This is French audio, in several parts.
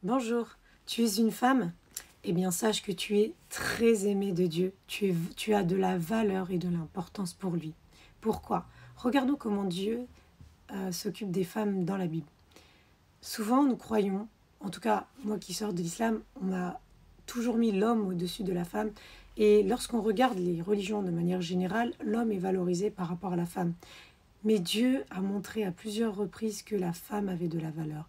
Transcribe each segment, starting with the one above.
Bonjour, tu es une femme? Eh bien, sache que tu es très aimée de Dieu. Tu as de la valeur et de l'importance pour lui. Pourquoi? Regardons comment Dieu s'occupe des femmes dans la Bible. Souvent, nous croyons, en tout cas, moi qui sors de l'islam, on m'a toujours mis l'homme au-dessus de la femme. Et lorsqu'on regarde les religions de manière générale, l'homme est valorisé par rapport à la femme. Mais Dieu a montré à plusieurs reprises que la femme avait de la valeur.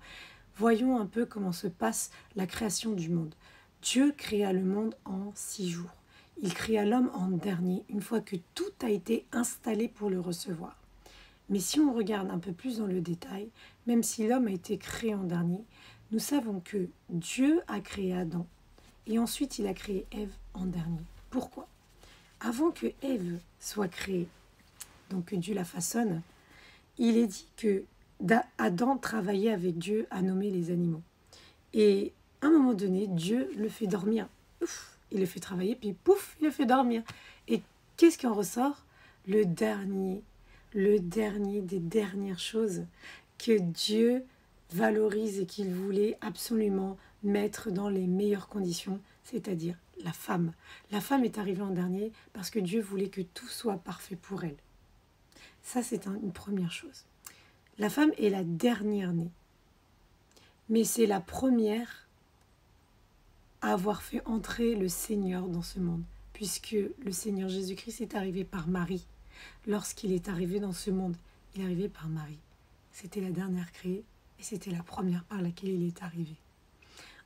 Voyons un peu comment se passe la création du monde. Dieu créa le monde en 6 jours. Il créa l'homme en dernier, une fois que tout a été installé pour le recevoir. Mais si on regarde un peu plus dans le détail, même si l'homme a été créé en dernier, nous savons que Dieu a créé Adam et ensuite il a créé Ève en dernier. Pourquoi? Avant que Ève soit créée, donc que Dieu la façonne, il est dit que Adam travaillait avec Dieu à nommer les animaux. Et à un moment donné, Dieu le fait dormir. Ouf, il le fait travailler, puis pouf, il le fait dormir. Et qu'est-ce qui en ressort? Le dernier des dernières choses que Dieu valorise et qu'il voulait absolument mettre dans les meilleures conditions, c'est-à-dire la femme. La femme est arrivée en dernier parce que Dieu voulait que tout soit parfait pour elle. Ça, c'est une première chose. La femme est la dernière née, mais c'est la première à avoir fait entrer le Seigneur dans ce monde, puisque le Seigneur Jésus-Christ est arrivé par Marie. Lorsqu'il est arrivé dans ce monde, il est arrivé par Marie. C'était la dernière créée et c'était la première par laquelle il est arrivé.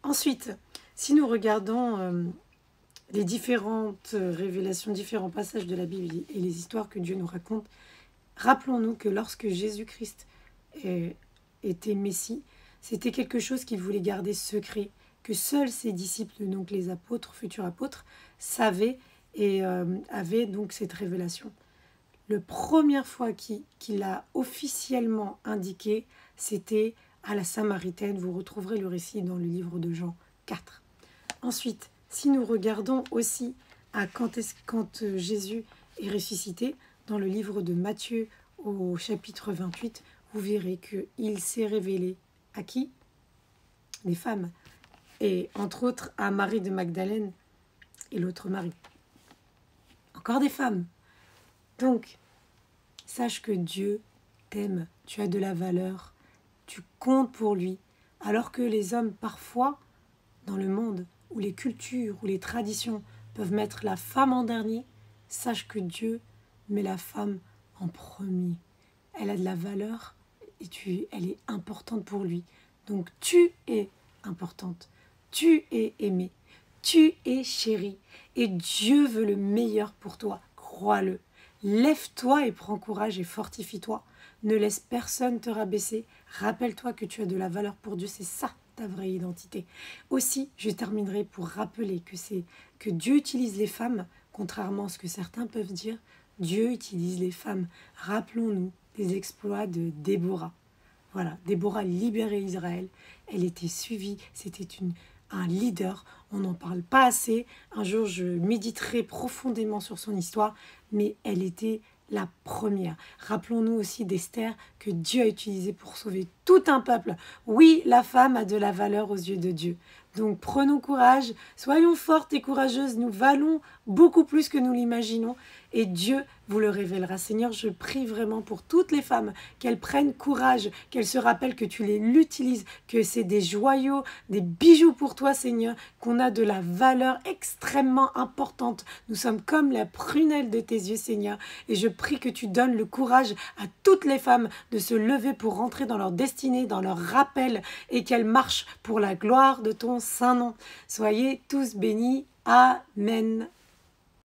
Ensuite, si nous regardons les différentes révélations, différents passages de la Bible et les histoires que Dieu nous raconte, rappelons-nous que lorsque Jésus-Christ était Messie, c'était quelque chose qu'il voulait garder secret, que seuls ses disciples, donc les apôtres, futurs apôtres, savaient et avaient donc cette révélation. La première fois qu'il a officiellement indiqué, c'était à la Samaritaine. Vous retrouverez le récit dans le livre de Jean 4. Ensuite, si nous regardons aussi à quand Jésus est ressuscité, dans le livre de Matthieu au chapitre 28, vous verrez qu'il s'est révélé à qui? Les femmes. Et entre autres à Marie de Magdalène et l'autre Marie. Encore des femmes. Donc, sache que Dieu t'aime, tu as de la valeur, tu comptes pour lui. Alors que les hommes, parfois, dans le monde, où les cultures, où les traditions peuvent mettre la femme en dernier, sache que Dieu met la femme en premier. Elle a de la valeur et elle est importante pour lui. Donc tu es importante, tu es aimée, tu es chérie et Dieu veut le meilleur pour toi, crois-le. Lève-toi et prends courage et fortifie-toi. Ne laisse personne te rabaisser. Rappelle-toi que tu as de la valeur pour Dieu, c'est ça ta vraie identité. Aussi, je terminerai pour rappeler que Dieu utilise les femmes, contrairement à ce que certains peuvent dire. Dieu utilise les femmes. Rappelons-nous des exploits de Déborah. Voilà, Déborah libérait Israël. Elle était suivie, c'était un leader. On n'en parle pas assez. Un jour, je méditerai profondément sur son histoire, mais elle était la première. Rappelons-nous aussi d'Esther que Dieu a utilisé pour sauver tout un peuple. Oui, la femme a de la valeur aux yeux de Dieu. Donc prenons courage, soyons fortes et courageuses, nous valons beaucoup plus que nous l'imaginons et Dieu vous le révélera. Seigneur, je prie vraiment pour toutes les femmes, qu'elles prennent courage, qu'elles se rappellent que tu l'utilises, que c'est des joyaux, des bijoux pour toi Seigneur, qu'on a de la valeur extrêmement importante. Nous sommes comme la prunelle de tes yeux Seigneur et je prie que tu donnes le courage à toutes les femmes de se lever pour rentrer dans leur destinée, dans leur rappel et qu'elles marchent pour la gloire de ton Saint nom. Soyez tous bénis. Amen.